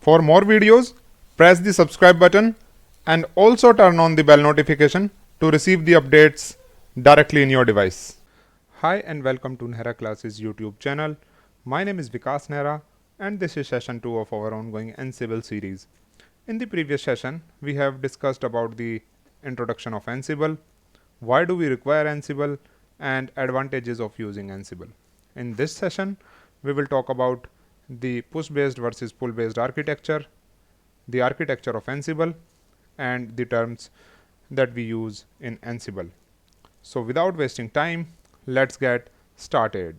For more videos, press the subscribe button and also turn on the bell notification to receive the updates directly in your device. Hi and welcome to Nehra Classes YouTube channel. My name is Vikas Nehra and this is session 2 of our ongoing Ansible series. In the previous session, we have discussed about the introduction of Ansible, why do we require Ansible, and advantages of using Ansible. In this session, we will talk about the push-based versus pull-based architecture, the architecture of Ansible, and the terms that we use in Ansible. So without wasting time, let's get started.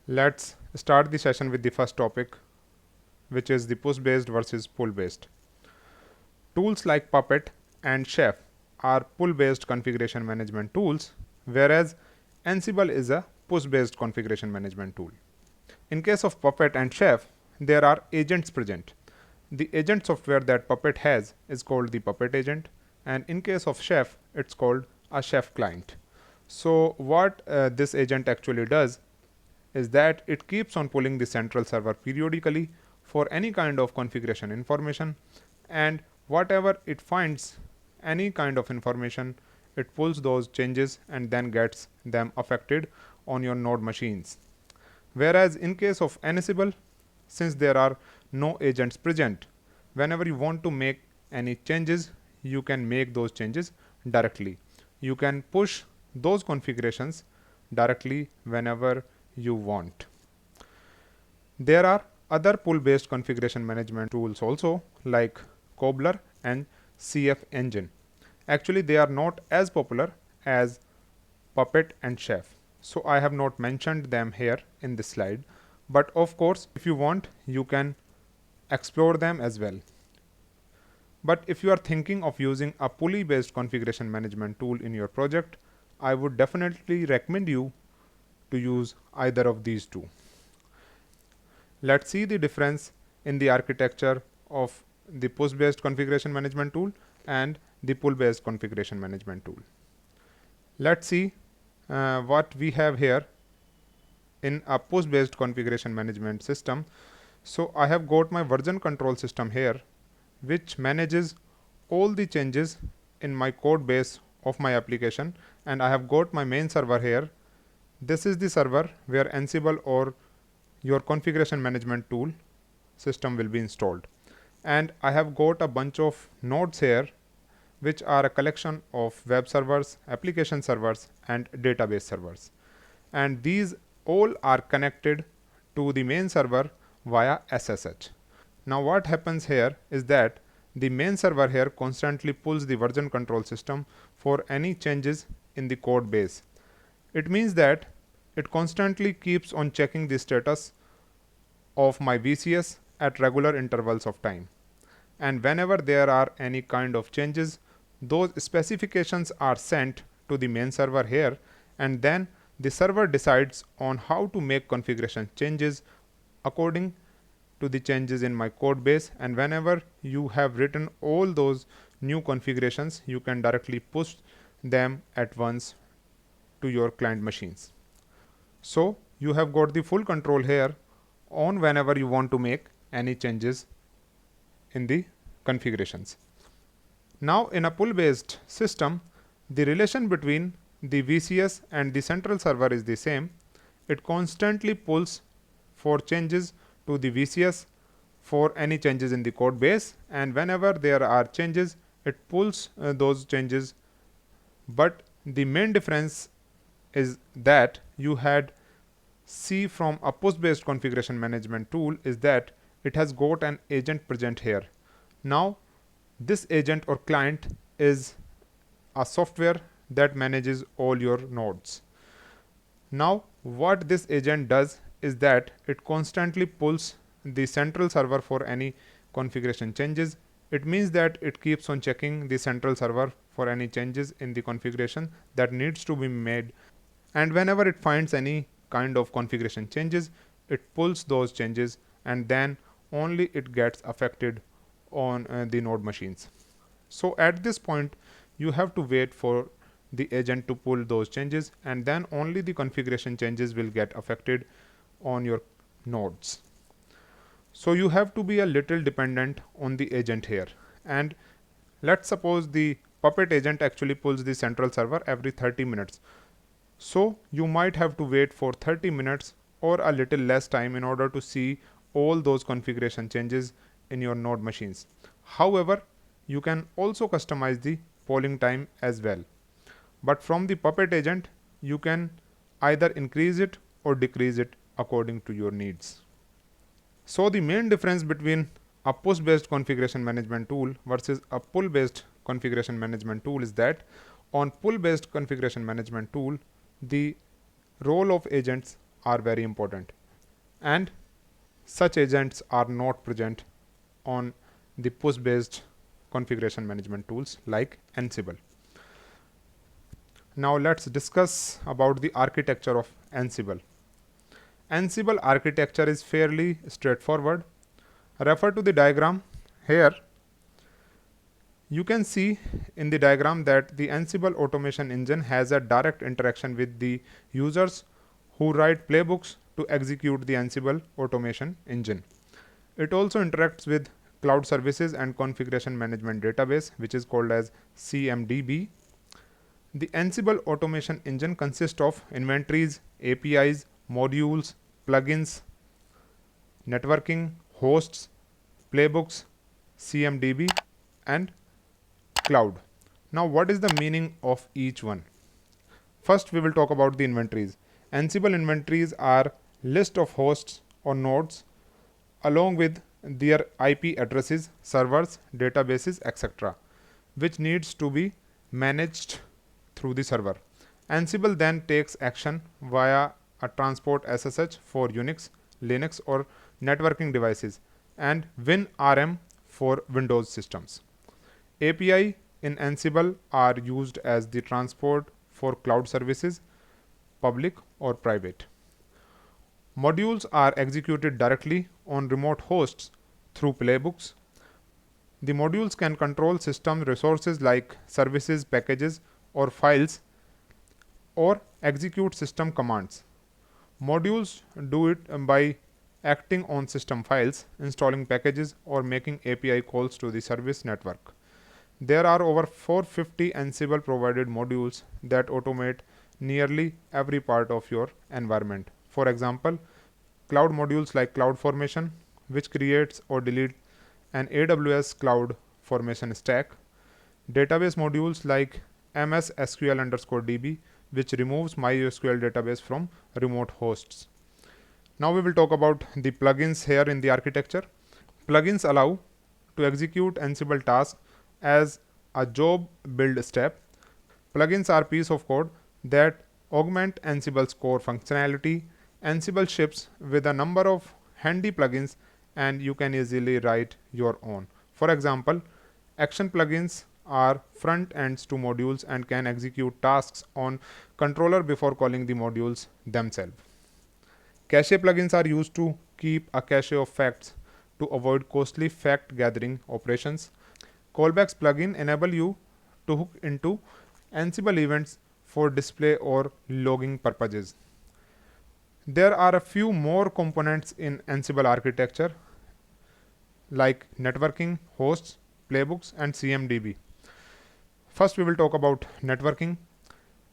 Let's start the session with the first topic, which is the push-based versus pull-based. Tools like Puppet and Chef are pull-based configuration management tools, whereas Ansible is a push-based configuration management tool. In case of Puppet and Chef, there are agents present. The agent software that Puppet has is called the Puppet agent, and in case of Chef, it's called a Chef client. So what this agent actually does is that it keeps on pulling the central server periodically for any kind of configuration information, and whatever it finds any kind of information, it pulls those changes and then gets them affected on your node machines. Whereas in case of Ansible, since there are no agents present, whenever you want to make any changes, you can make those changes directly. You can push those configurations directly whenever you want. There are other pull-based configuration management tools also, like Cobbler and CF Engine. Actually, they are not as popular as Puppet and Chef, so I have not mentioned them here in this slide, but of course if you want you can explore them as well. But if you are thinking of using a pulley based configuration management tool in your project, I would definitely recommend you to use either of these two. Let's see the difference in the architecture of the push based configuration management tool and the pull based configuration management tool. Let's see what we have here in a push based configuration management system. So I have got my version control system here, which manages all the changes in my code base of my application, and I have got my main server here. This is the server where Ansible or your configuration management tool system will be installed, and I have got a bunch of nodes here which are a collection of web servers, application servers, and database servers, and these all are connected to the main server via SSH. Now what happens here is that the main server here constantly pulls the version control system for any changes in the code base. It means that it constantly keeps on checking the status of my VCS at regular intervals of time, and whenever there are any kind of changes, those specifications are sent to the main server here, and then the server decides on how to make configuration changes according to the changes in my code base, and whenever you have written all those new configurations, you can directly push them at once to your client machines. So you have got the full control here on whenever you want to make any changes in the configurations. Now in a pull based system, the relation between the VCS and the central server is the same. It constantly pulls for changes to the VCS for any changes in the code base, and whenever there are changes, it pulls those changes. But the main difference is that you had see from a push based configuration management tool is that it has got an agent present here. Now this agent or client is a software that manages all your nodes. Now what this agent does is that it constantly pulls the central server for any configuration changes. It means that it keeps on checking the central server for any changes in the configuration that needs to be made, and whenever it finds any kind of configuration changes, it pulls those changes and then only it gets affected on the node machines. So at this point you have to wait for the agent to pull those changes, and then only the configuration changes will get affected on your nodes. So you have to be a little dependent on the agent here. And let's suppose the Puppet agent actually pulls the central server every 30 minutes. So you might have to wait for 30 minutes or a little less time in order to see all those configuration changes in your node machines. However, you can also customize the polling time as well. But from the Puppet agent, you can either increase it or decrease it according to your needs. So the main difference between a push-based configuration management tool versus a pull-based configuration management tool is that on pull-based configuration management tool, the role of agents are very important, and such agents are not present on the push-based configuration management tools like Ansible. Now let's discuss about the architecture of Ansible. Ansible architecture is fairly straightforward. Refer to the diagram here. You can see in the diagram that the Ansible automation engine has a direct interaction with the users who write playbooks to execute the Ansible automation engine. It also interacts with cloud services and configuration management database, which is called as CMDB. The Ansible automation engine consists of inventories, APIs, modules, plugins, networking, hosts, playbooks, CMDB, and cloud. Now, what is the meaning of each one? First, we will talk about the inventories. Ansible inventories are list of hosts or nodes along with their IP addresses, servers, databases, etc., which needs to be managed through the server. Ansible then takes action via a transport SSH for Unix, Linux, or networking devices, and WinRM for Windows systems. API in Ansible are used as the transport for cloud services, public or private. Modules are executed directly on remote hosts through playbooks. The modules can control system resources like services, packages, or files, or execute system commands. Modules do it by acting on system files, installing packages, or making API calls to the service network. There are over 450 Ansible provided modules that automate nearly every part of your environment. For example, cloud modules like CloudFormation, which creates or deletes an AWS Cloud Formation stack. Database modules like MSSQL_DB, which removes MySQL database from remote hosts. Now we will talk about the plugins here in the architecture. Plugins allow to execute Ansible tasks as a job build step. Plugins are piece of code that augment Ansible's core functionality. Ansible ships with a number of handy plugins, and you can easily write your own. For example, action plugins are front ends to modules and can execute tasks on controller before calling the modules themselves. Cache plugins are used to keep a cache of facts to avoid costly fact gathering operations. Callbacks plugin enable you to hook into Ansible events for display or logging purposes. There are a few more components in Ansible architecture like networking, hosts, playbooks, and CMDB. First, we will talk about networking.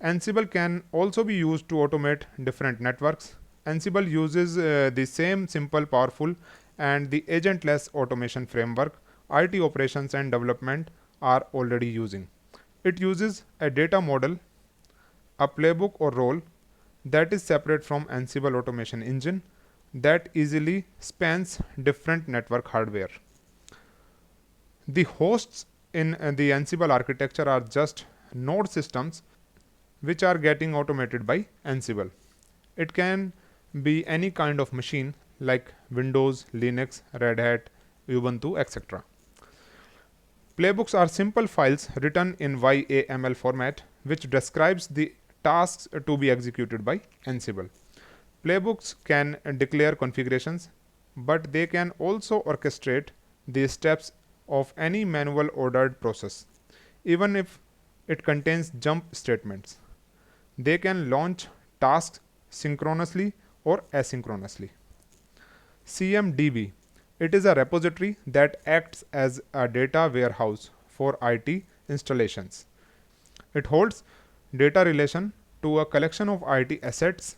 Ansible can also be used to automate different networks. Ansible uses the same simple, powerful, and the agentless automation framework IT operations and development are already using. It uses a data model, a playbook or role that is separate from Ansible automation engine that easily spans different network hardware. The hosts in the Ansible architecture are just node systems which are getting automated by Ansible. It can be any kind of machine like Windows, Linux, Red Hat, Ubuntu, etc. Playbooks are simple files written in YAML format which describes the tasks to be executed by Ansible. Playbooks can declare configurations, but they can also orchestrate the steps of any manual ordered process. Even if it contains jump statements. They can launch tasks synchronously or asynchronously. CMDB. It is a repository that acts as a data warehouse for IT installations. It holds data relation to a collection of IT assets,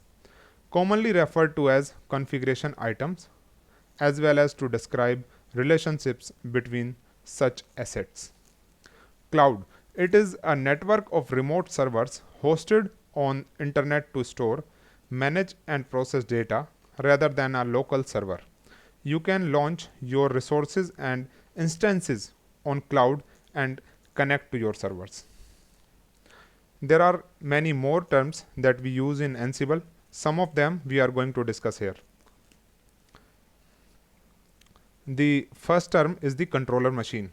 commonly referred to as configuration items, as well as to describe relationships between such assets. Cloud. It is a network of remote servers hosted on internet to store, manage and process data rather than a local server. You can launch your resources and instances on cloud and connect to your servers. There are many more terms that we use in Ansible. Some of them we are going to discuss here. The first term is the controller machine.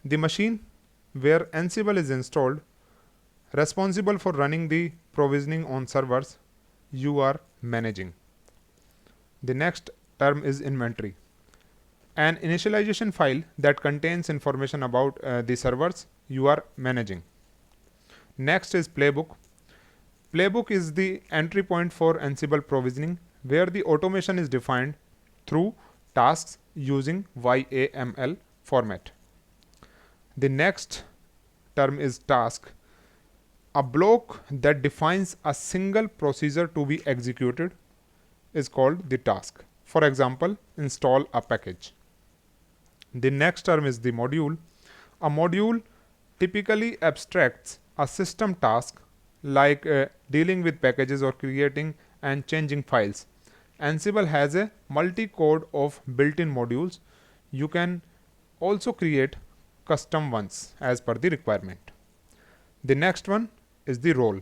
The machine where Ansible is installed, responsible for running the provisioning on servers you are managing. The next term is inventory. An initialization file that contains information about the servers you are managing. Next is playbook. Playbook is the entry point for Ansible provisioning, where the automation is defined through tasks using YAML format. The next term is task. A block that defines a single procedure to be executed is called the task. For example, install a package. The next term is the module. A module typically abstracts a system task like dealing with packages or creating and changing files. Ansible has a multi-code of built-in modules. You can also create custom ones as per the requirement. The next one is the role.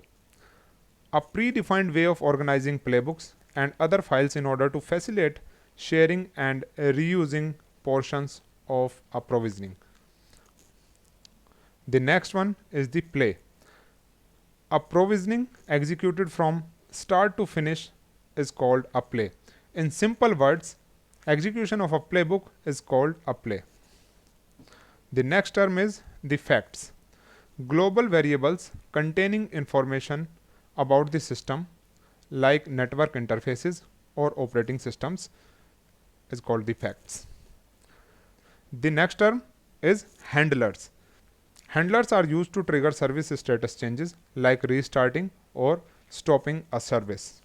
A predefined way of organizing playbooks and other files in order to facilitate sharing and reusing portions of a provisioning. The next one is the play. A provisioning executed from start to finish is called a play. In simple words, execution of a playbook is called a play. The next term is the facts. Global variables containing information about the system like network interfaces or operating systems is called the facts. The next term is handlers. Handlers are used to trigger service status changes like restarting or stopping a service.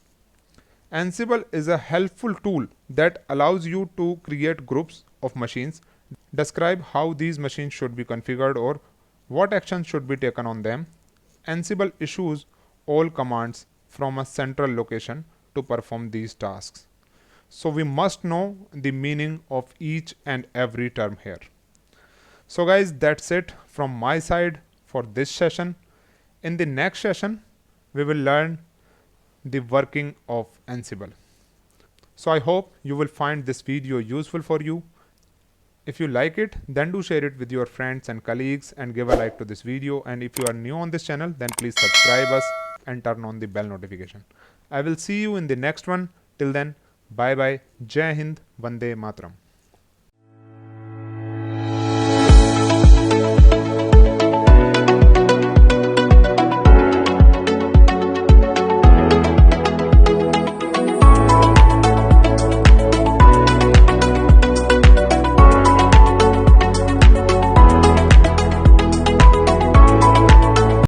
Ansible is a helpful tool that allows you to create groups of machines, describe how these machines should be configured or what actions should be taken on them. Ansible issues all commands from a central location to perform these tasks. So we must know the meaning of each and every term here. So guys, that's it from my side for this session. In the next session, we will learn the working of Ansible. So I hope you will find this video useful for you. If you like it, then do share it with your friends and colleagues and give a like to this video. And if you are new on this channel, then please subscribe us and turn on the bell notification. I will see you in the next one. Till then, bye bye. Jai Hind, Vande Matram.